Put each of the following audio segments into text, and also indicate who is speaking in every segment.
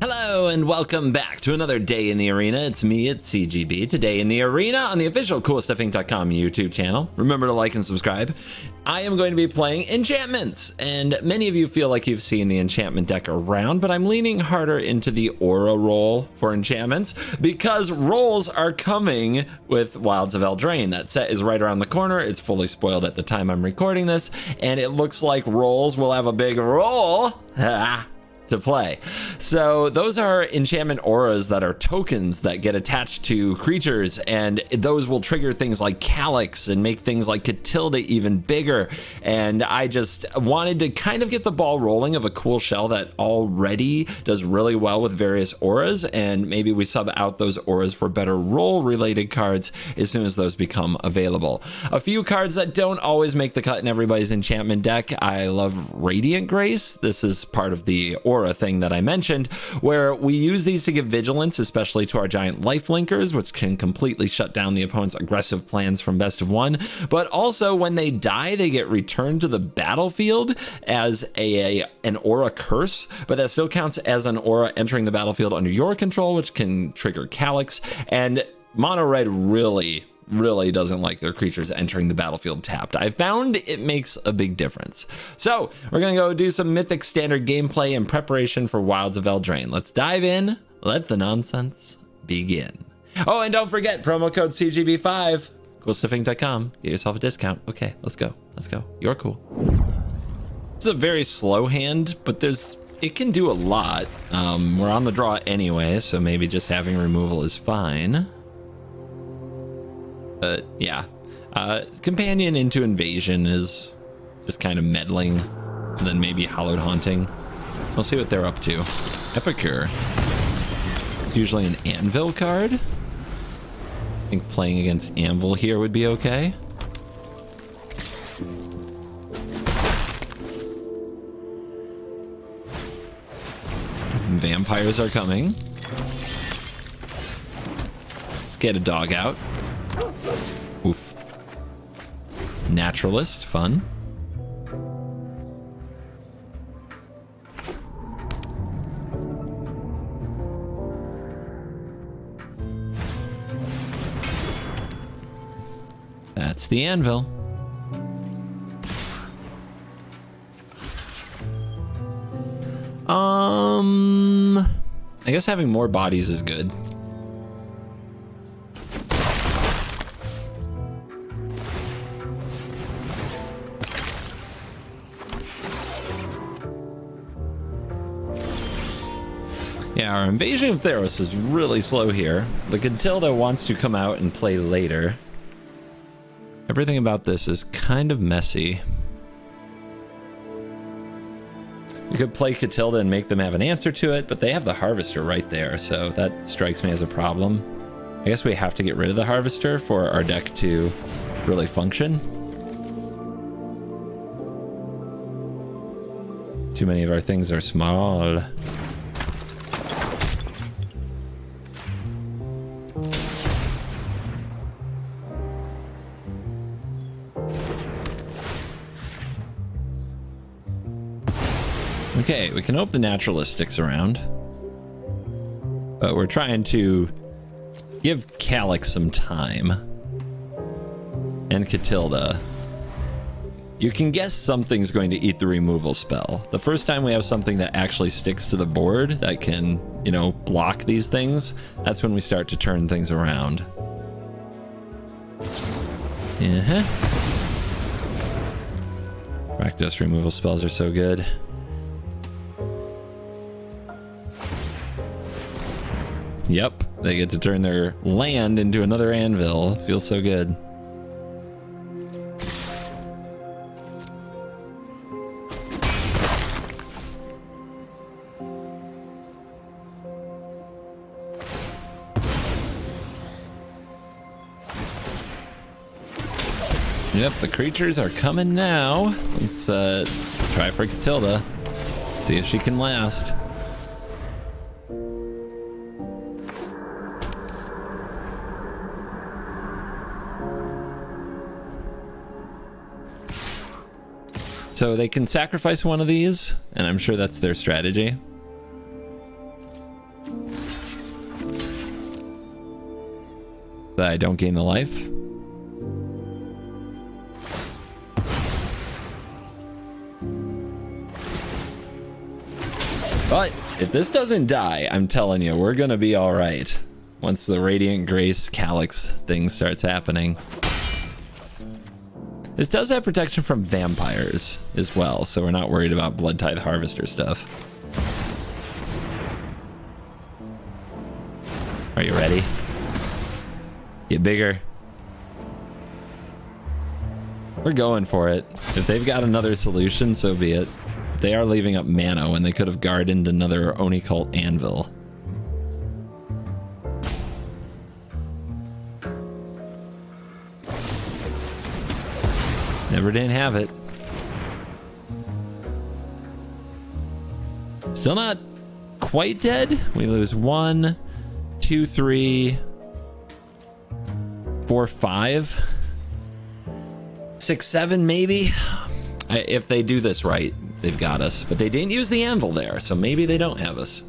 Speaker 1: Hello and welcome back to another day in the arena. It's me, it's CGB. Today in the arena on the official CoolStuffInc.com YouTube channel. Remember to like and subscribe. I am going to be playing enchantments, and many of you feel like you've seen the enchantment deck around, but I'm leaning harder into the aura roll for enchantments because rolls are coming with Wilds of Eldraine. That set is right around the corner. It's fully spoiled at the time I'm recording this, and it looks like rolls will have a big roll to play. So those are enchantment auras that are tokens that get attached to creatures, and those will trigger things like Calix and make things like Katilda even bigger. And I just wanted to kind of get the ball rolling of a cool shell that already does really well with various auras, and maybe we sub out those auras for better role related cards as soon as those become available. A few cards that don't always make the cut in everybody's enchantment deck. I love Radiant Grace. This is part of the aura thing that I mentioned, where we use these to give vigilance, especially to our giant life-linkers, which can completely shut down the opponent's aggressive plans from best of one. But also when they die, they get returned to the battlefield as an aura curse, but that still counts as an aura entering the battlefield under your control, which can trigger Calix. And mono red really doesn't like their creatures entering the battlefield tapped. I found it makes a big difference. So we're gonna go do some Mythic Standard gameplay in preparation for Wilds of Eldraine. Let's dive in, let the nonsense begin. Oh, and don't forget, promo code CGB5, CoolStuffInc.com, get yourself a discount. Okay, let's go, you're cool. It's a very slow hand, but it can do a lot. We're on the draw anyway, so maybe just having removal is fine. Yeah, companion into invasion is just kind of meddling, and then maybe Hallowed Haunting. We'll see what they're up to. Epicure. It's usually an anvil card. I think playing against anvil here would be okay. Vampires are coming. Let's get a dog out. Oof. Naturalist, fun. That's the anvil. I guess having more bodies is good. Yeah, our Invasion of Theros is really slow here. The Katilda wants to come out and play later. Everything about this is kind of messy. You could play Katilda and make them have an answer to it, but they have the Harvester right there, so that strikes me as a problem. I guess we have to get rid of the Harvester for our deck to really function. Too many of our things are small. Okay, we can hope the Naturalist sticks around. But we're trying to give Calix some time. And Katilda. You can guess something's going to eat the removal spell. The first time we have something that actually sticks to the board that can, you know, block these things, that's when we start to turn things around. Rakdos removal spells are so good. Yep, they get to turn their land into another anvil. Feels so good. Yep, the creatures are coming now. Let's try for Katilda. See if she can last. So they can sacrifice one of these, and I'm sure that's their strategy. that I don't gain the life. But if this doesn't die, I'm telling you, we're gonna be all right once the Radiant Grace Calix thing starts happening. This does have protection from vampires as well, so we're not worried about Blood Tithe Harvester stuff. Are you ready? Get bigger. We're going for it. If they've got another solution, so be it. They are leaving up mana when they could have gardened another Oni Cult Anvil. Never didn't have it. Still not quite dead. We lose 1, 2, 3, 4, 5, 6, 7 maybe. If they do this right, they've got us. But they didn't use the anvil there, so maybe they don't have us.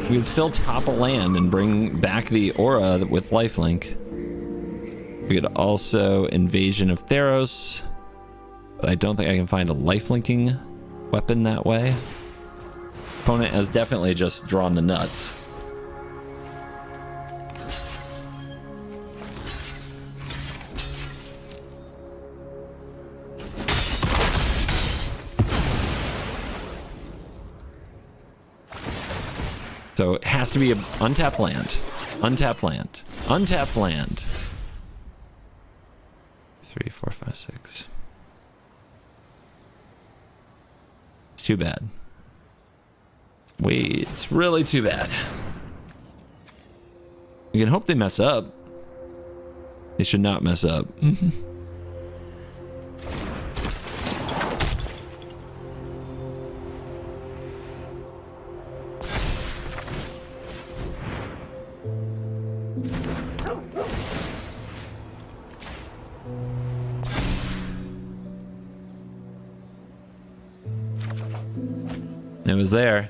Speaker 1: We could still topple land and bring back the aura with lifelink. We could also Invasion of Theros, but I don't think I can find a lifelinking weapon that way. Opponent has definitely just drawn the nuts. So it has to be an untapped land. Untapped land. Untapped land. 3, 4, 5, 6. It's too bad. Wait, it's really too bad. You can hope they mess up. They should not mess up. It was there.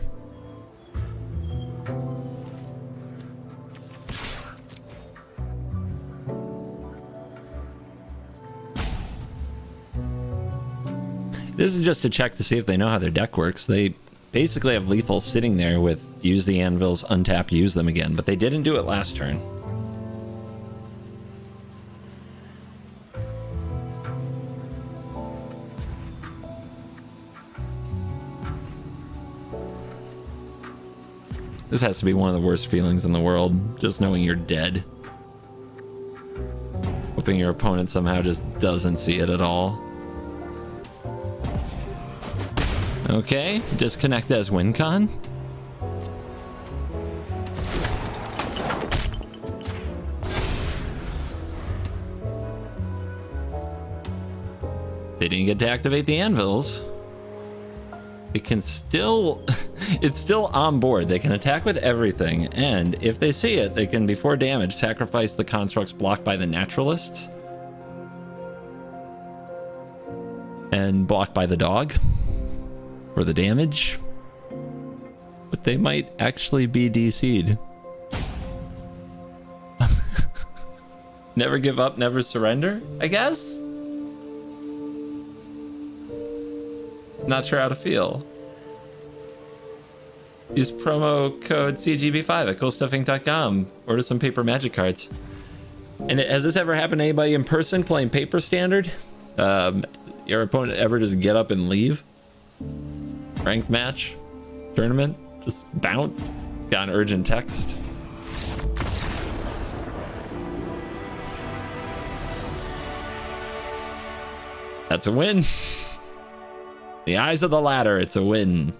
Speaker 1: This is just to check to see if they know how their deck works. They basically have lethal sitting there with use the anvils, untap, use them again, but they didn't do it last turn. This has to be one of the worst feelings in the world, just knowing you're dead. Hoping your opponent somehow just doesn't see it at all. Okay, disconnect as WinCon. They didn't get to activate the anvils. It can still, it's still on board. They can attack with everything, and if they see it, they can, before damage, sacrifice the constructs blocked by the Naturalists and blocked by the dog for the damage. But they might actually be DC'd. Never give up, never surrender, I guess? Not sure how to feel. Use promo code CGB5 at CoolStuffInc.com. Order some paper magic cards. And has this ever happened to anybody in person playing paper standard? Your opponent ever just get up and leave? Ranked match? Tournament? Just bounce? Got an urgent text? That's a win. The eyes of the ladder, it's a win.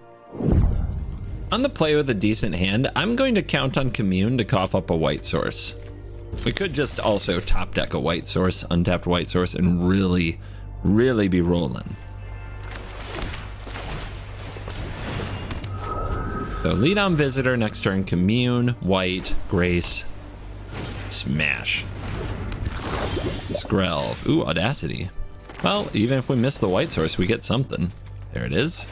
Speaker 1: On the play with a decent hand, I'm going to count on Commune to cough up a white source. We could just also top deck a white source, untapped white source, and really, really be rolling. So lead on visitor, next turn Commune, white, Grace, smash. Skrelv, ooh, Audacity. Well, even if we miss the white source, we get something. There it is.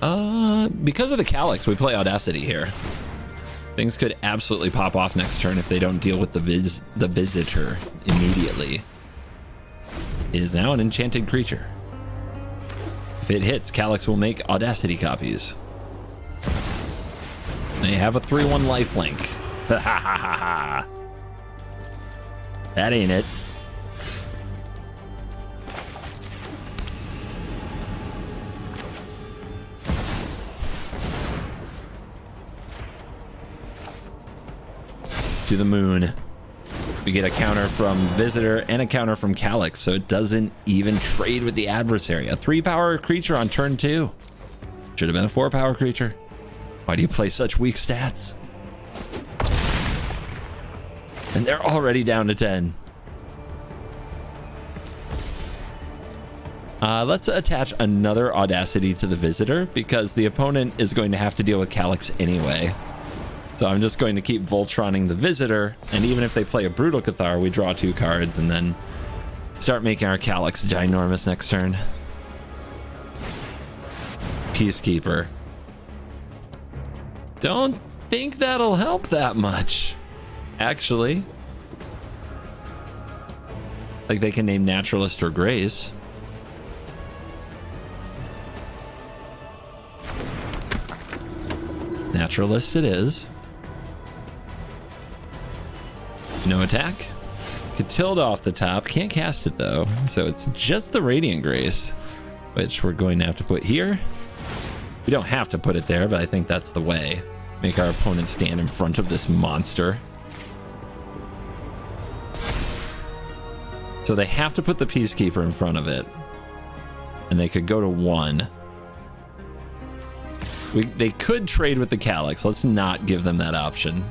Speaker 1: Because of the Calix, we play Audacity here. Things could absolutely pop off next turn if they don't deal with the visitor immediately. It is now an enchanted creature. If it hits, Calix will make Audacity copies. They have a 3/1 lifelink. Ha ha ha ha ha. That ain't it. To the moon. We get a counter from Visitor and a counter from Calix, so it doesn't even trade with the adversary. A 3-power creature on turn 2. Should have been a 4-power creature. Why do you play such weak stats? And they're already down to 10. Let's attach another Audacity to the Visitor because the opponent is going to have to deal with Calix anyway. So I'm just going to keep Voltroning the Visitor, and even if they play a Brutal Cathar, we draw 2 cards and then start making our Calix ginormous next turn. Peacekeeper. Don't think that'll help that much, actually. Like they can name Naturalist or Grace. Naturalist it is. No attack. Katilda off the top. Can't cast it though. So it's just the Radiant Grace, which we're going to have to put here. We don't have to put it there, but I think that's the way. Make our opponent stand in front of this monster. So they have to put the Peacekeeper in front of it. And they could go to 1. They could trade with the Calix. Let's not give them that option.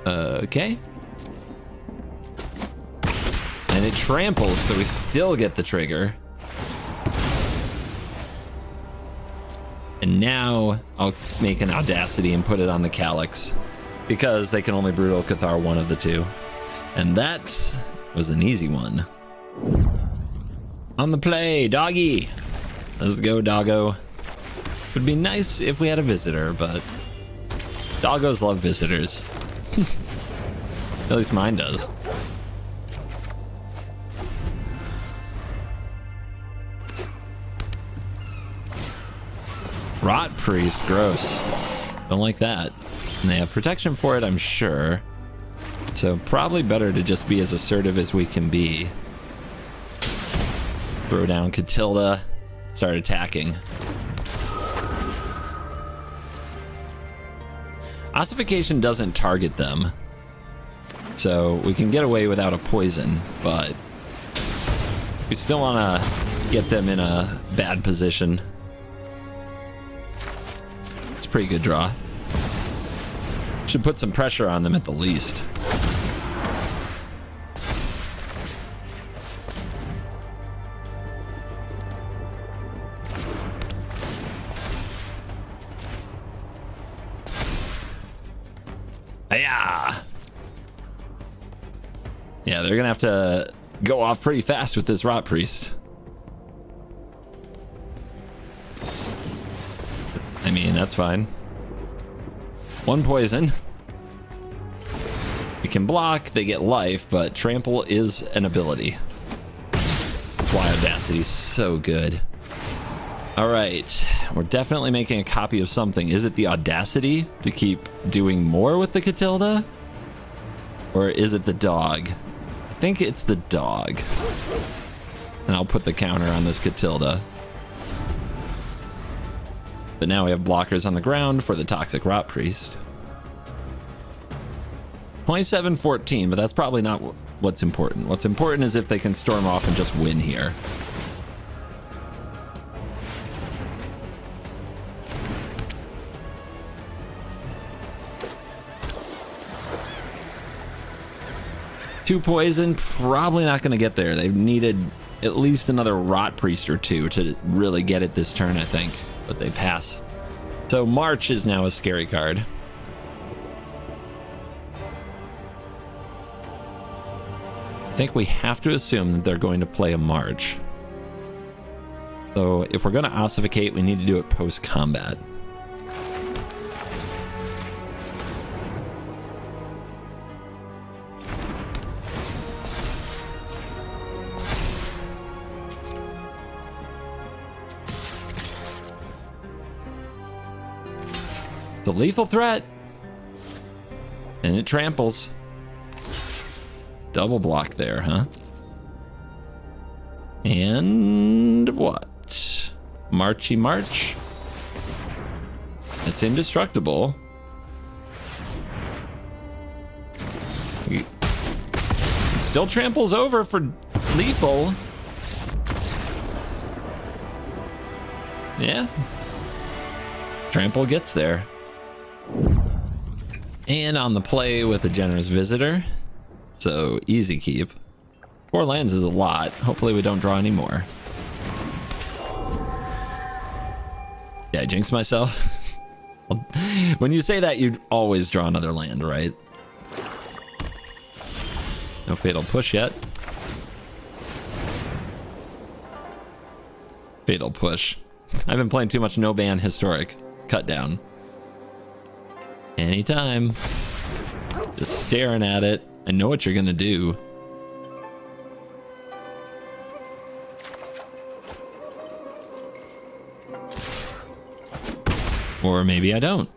Speaker 1: Okay. And it tramples, so we still get the trigger. And now I'll make an Audacity and put it on the Calix because they can only Brutal Cathar one of the 2. And that was an easy one. On the play, doggy. Let's go, doggo. Would be nice if we had a visitor, but doggos love visitors. At least mine does. Rot Priest, gross. Don't like that. And they have protection for it, I'm sure. So probably better to just be as assertive as we can be. Throw down Katilda, start attacking. Ossification doesn't target them, so we can get away without a poison, but we still want to get them in a bad position. It's a pretty good draw. Should put some pressure on them at the least. Yeah, they're gonna have to go off pretty fast with this Rot Priest. I mean, that's fine. 1 poison. We can block, they get life, but trample is an ability. That's why Audacity's so good. All right, we're definitely making a copy of something. Is it the Audacity to keep doing more with the Katilda? Or is it the dog? I think it's the dog. And I'll put the counter on this Katilda. But now we have blockers on the ground for the Toxic Rot Priest. 27-14, but that's probably not what's important. What's important is if they can storm off and just win here. Two poison, probably not going to get there. They've needed at least another Rot Priest or 2 to really get it this turn, I think. But they pass. So March is now a scary card. I think we have to assume that they're going to play a march. So if we're going to ossificate, we need to do it post-combat. It's a lethal threat. And it tramples. Double block there, huh? And what? Marchy March. It's indestructible. It still tramples over for lethal. Yeah. Trample gets there. And on the play with a generous visitor. So easy keep. 4 lands is a lot. Hopefully we don't draw any more. Yeah, I jinxed myself. When you say that, you'd always draw another land, right? No fatal push yet. Fatal push. I've been playing too much no ban historic. Cut down. Anytime. Just staring at it. I know what you're gonna do. Or maybe I don't.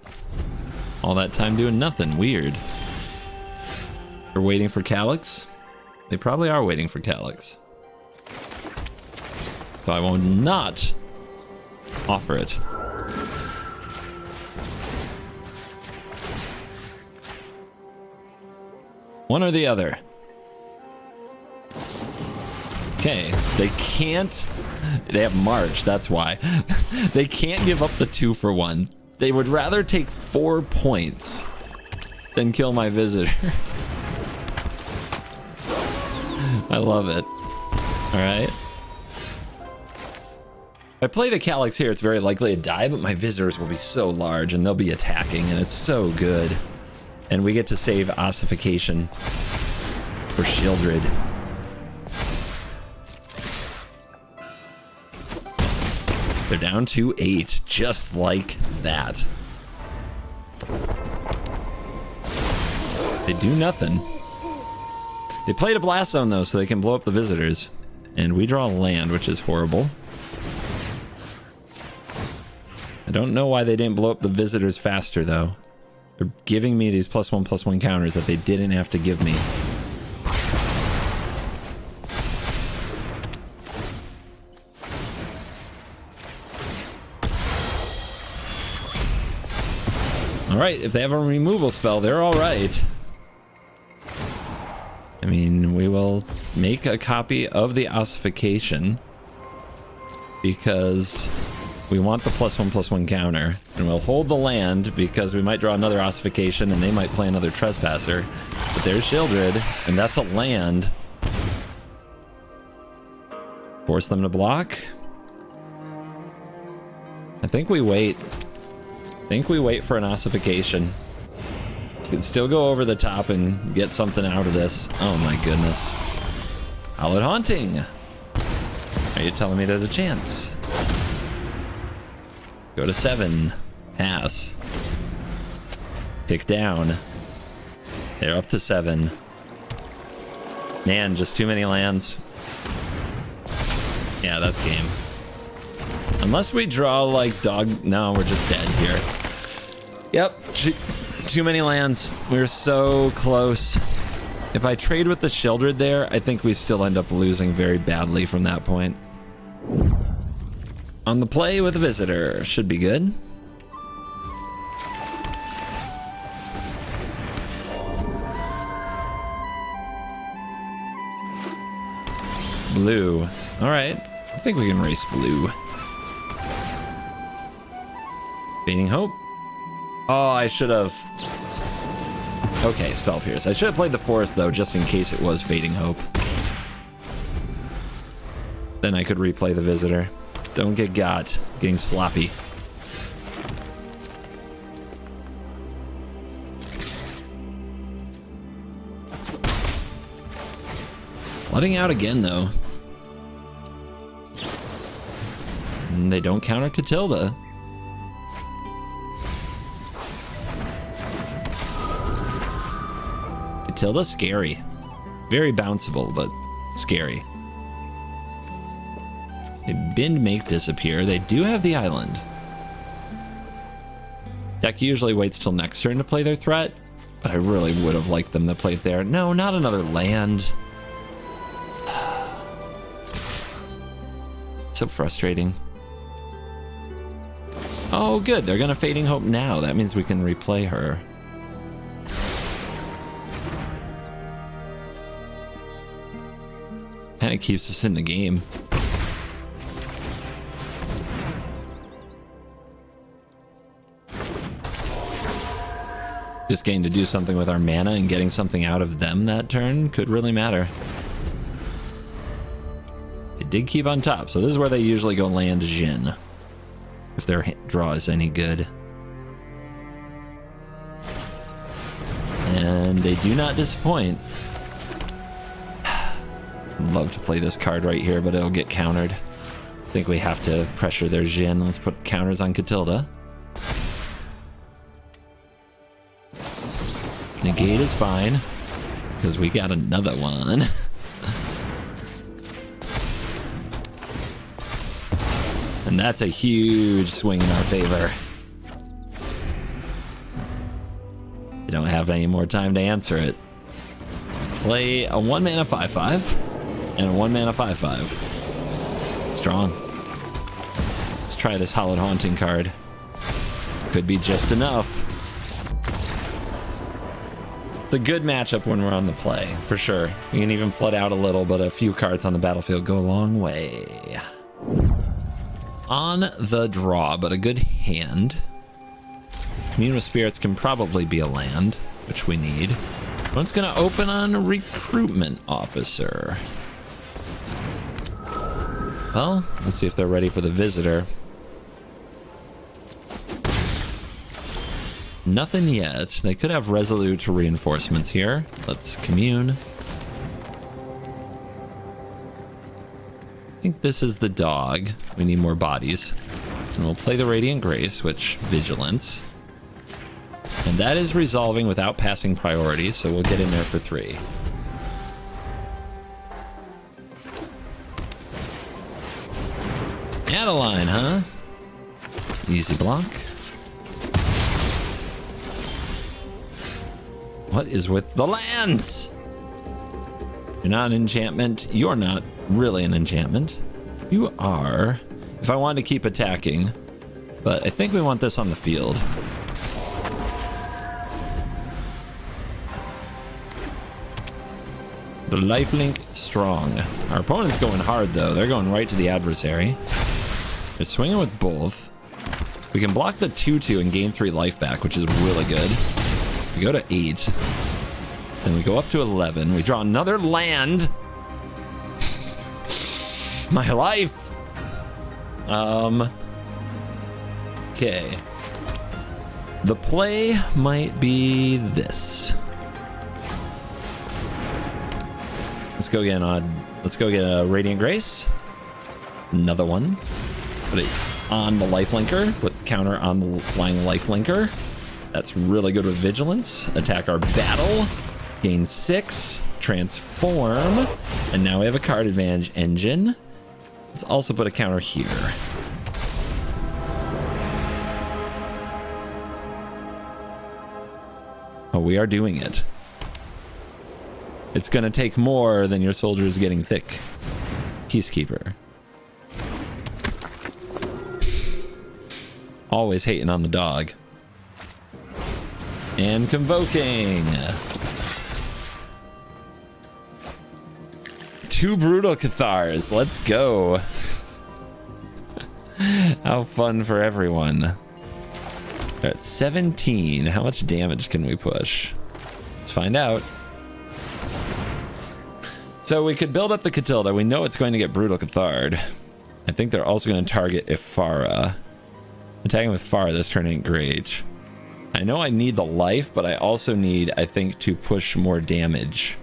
Speaker 1: All that time doing nothing. Weird. They're waiting for Calix? They probably are waiting for Calix. So I will not offer it. One or the other. Okay, they can't. They have March, that's why. They can't give up the 2-for-1. They would rather take 4 points than kill my visitor. I love it. Alright. If I play the Calix here, it's very likely to die, but my visitors will be so large and they'll be attacking, and it's so good. And we get to save Ossification for Shieldred. They're down to 8, just like that. They do nothing. They played a blast zone though, so they can blow up the visitors. And we draw land, which is horrible. I don't know why they didn't blow up the visitors faster though. They're giving me these +1/+1 counters that they didn't have to give me. Alright, if they have a removal spell, they're alright. I mean, we will make a copy of the Ossification because we want the +1/+1 counter, and we'll hold the land because we might draw another Ossification and they might play another Trespasser. But there's Shieldred, and that's a land. Force them to block. I think we wait. For an Ossification. You can still go over the top and get something out of this. Oh my goodness. Hallowed Haunting. Are you telling me there's a chance? Go to 7. Pass. Tick down. They're up to 7. Man, just too many lands. Yeah, that's game. Unless we draw like dog... No, we're just dead here. Yep, too many lands. We're so close. If I trade with the Shieldred there, I think we still end up losing very badly from that point. On the play with a visitor. Should be good. Blue. Alright. I think we can race blue. Fading Hope. Oh, I should have... Okay, Spell Pierce. I should have played the Forest, though, just in case it was Fading Hope. Then I could replay the Visitor. Don't get got. Getting sloppy. Flooding out again, though. And they don't counter Katilda. Katilda's scary. Very bounceable, but scary. They bend, make, disappear. They do have the island. Deck usually waits till next turn to play their threat, but I really would have liked them to play it there. No, not another land. So frustrating. Oh, good. They're going to Fading Hope now. That means we can replay her. Kind of keeps us in the game. Just getting to do something with our mana and getting something out of them that turn could really matter. They did keep on top, so this is where they usually go land Jhin, if their draw is any good. And they do not disappoint. I'd love to play this card right here, but it'll get countered. I think we have to pressure their Jhin. Let's put counters on Katilda. Negate is fine, because we got another one. And that's a huge swing in our favor. You don't have any more time to answer it. Play a 1 mana 5/5 and a 1 mana 5/5. Strong. Let's try this Hallowed Haunting card. Could be just enough. It's a good matchup when we're on the play, for sure. You can even flood out a little, but a few cards on the battlefield go a long way. On the draw, but a good hand. Commune with Spirits can probably be a land, which we need. One's going to open on a Recruitment Officer. Well, let's see if they're ready for the Visitor. Nothing yet. They could have Resolute reinforcements here. Let's Commune. I think this is the dog. We need more bodies. And we'll play the Radiant Grace, which Vigilance. And that is resolving without passing priority, so we'll get in there for 3. Adeline, huh? Easy block. What is with the lands? You're not an enchantment. You're not really an enchantment. You are. If I wanted to keep attacking, but I think we want this on the field. The lifelink strong. Our opponent's going hard though. They're going right to the adversary. They're swinging with both. We can block the 2/2 and gain 3 life back, which is really good. We go to 8. Then we go up to 11. We draw another land. My life. Okay. The play might be this. Let's go get a Radiant Grace. Another one. Put it on the lifelinker. Put counter on the flying lifelinker. That's really good with Vigilance. Attack our battle. Gain 6. Transform. And now we have a card advantage engine. Let's also put a counter here. Oh, we are doing it. It's gonna take more than your soldiers getting thick. Peacekeeper. Always hating on the dog. And convoking. 2 brutal Cathars. Let's go. How fun for everyone. We're at 17. How much damage can we push? Let's find out. So we could build up the Katilda. We know it's going to get Brutal Cathard. I think they're also going to target Ifara. Attacking with Farah this turn ain't great. I know I need the life, but I also need, I think, to push more damage.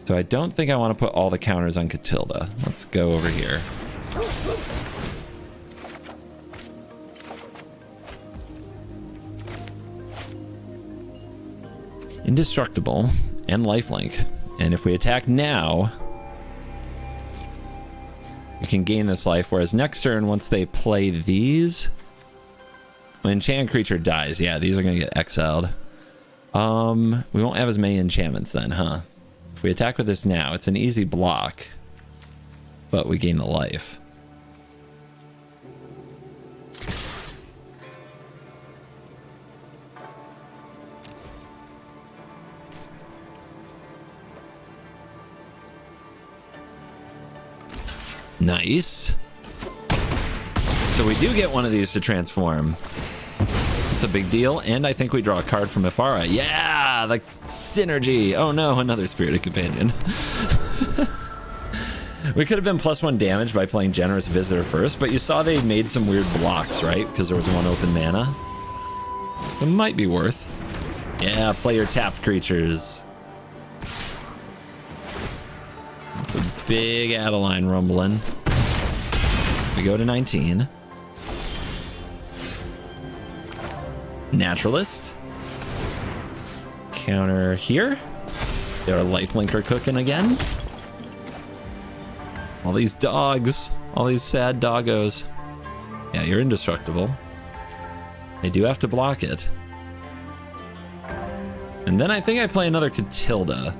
Speaker 1: So I don't think I want to put all the counters on Katilda. Let's go over here. Indestructible and lifelink. And if we attack now, we can gain this life, whereas next turn, once they play these, when enchanted creature dies, yeah, these are going to get exiled. We won't have as many enchantments then, huh? If we attack with this now, it's an easy block, but we gain the life. Nice. So we do get one of these to transform. It's a big deal, and I think we draw a card from Ifara. Yeah, the synergy. Oh no, another Spirited Companion. We could have been +1 damage by playing Generous Visitor first, but you saw they made some weird blocks, right? Because there was one open mana. So it might be worth. Yeah, play your tapped creatures. It's a big Adeline rumbling. We go to 19. Naturalist. Counter here. Got a lifelinker cooking again. All these dogs. All these sad doggos. Yeah, you're indestructible. They do have to block it. And then I think I play another Katilda.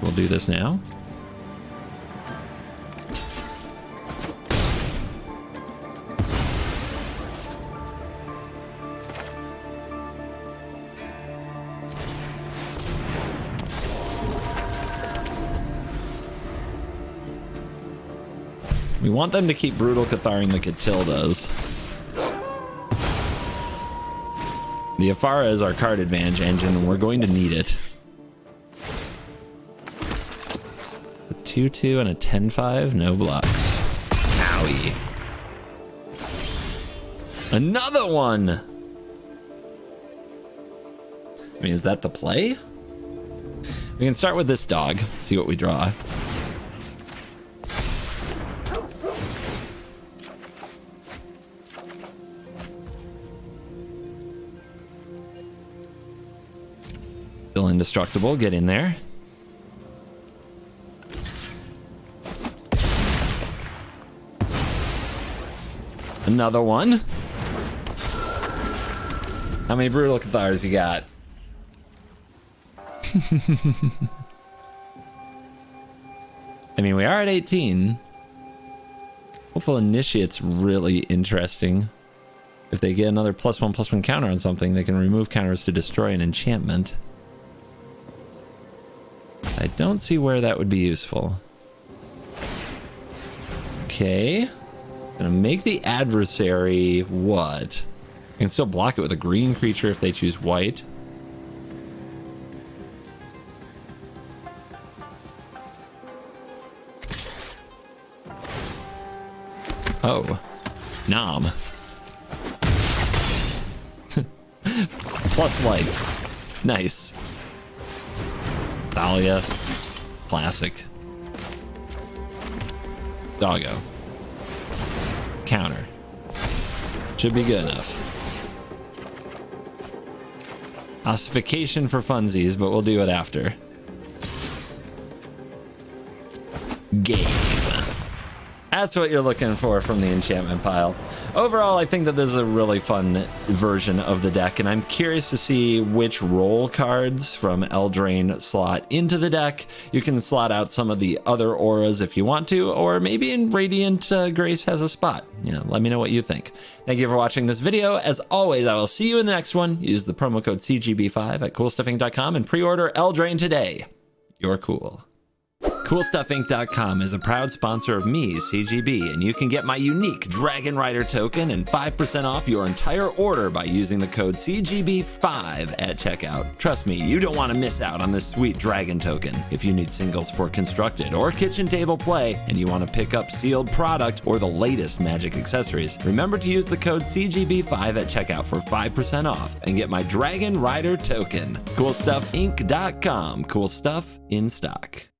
Speaker 1: We'll do this now. We want them to keep Brutal Catharing the Katildas. The Ifara is our card advantage engine, and we're going to need it. A 2-2 and a 10-5, no blocks. Owie. Another one! I mean, is that the play? We can start with this dog, see what we draw. Still indestructible, get in there. Another one. How many Brutal Cathars you got? I mean, we are at 18. Hopeful Initiate's really interesting. If they get another +1/+1 counter on something, they can remove counters to destroy an enchantment. I don't see where that would be useful. Okay. Gonna make the adversary what? I can still block it with a green creature if they choose white. Oh. Nom. Plus life. Nice. Dahlia. Classic. Doggo. Counter. Should be good enough. Ossification for funsies, but we'll do it after. Game. That's what you're looking for from the enchantment pile. Overall, I think that this is a really fun version of the deck, and I'm curious to see which role cards from Eldraine slot into the deck. You can slot out some of the other auras if you want to, or maybe in Radiant Grace has a spot. Let me know what you think. Thank you for watching this video. As always, I will see you in the next one. Use the promo code CGB5 at CoolStuffInc.com and pre-order Eldraine today. You're cool. CoolStuffInc.com is a proud sponsor of me, CGB, and you can get my unique Dragon Rider token and 5% off your entire order by using the code CGB5 at checkout. Trust me, you don't want to miss out on this sweet dragon token. If you need singles for constructed or kitchen table play, and you want to pick up sealed product or the latest magic accessories, remember to use the code CGB5 at checkout for 5% off and get my Dragon Rider token. CoolStuffInc.com. Cool stuff in stock.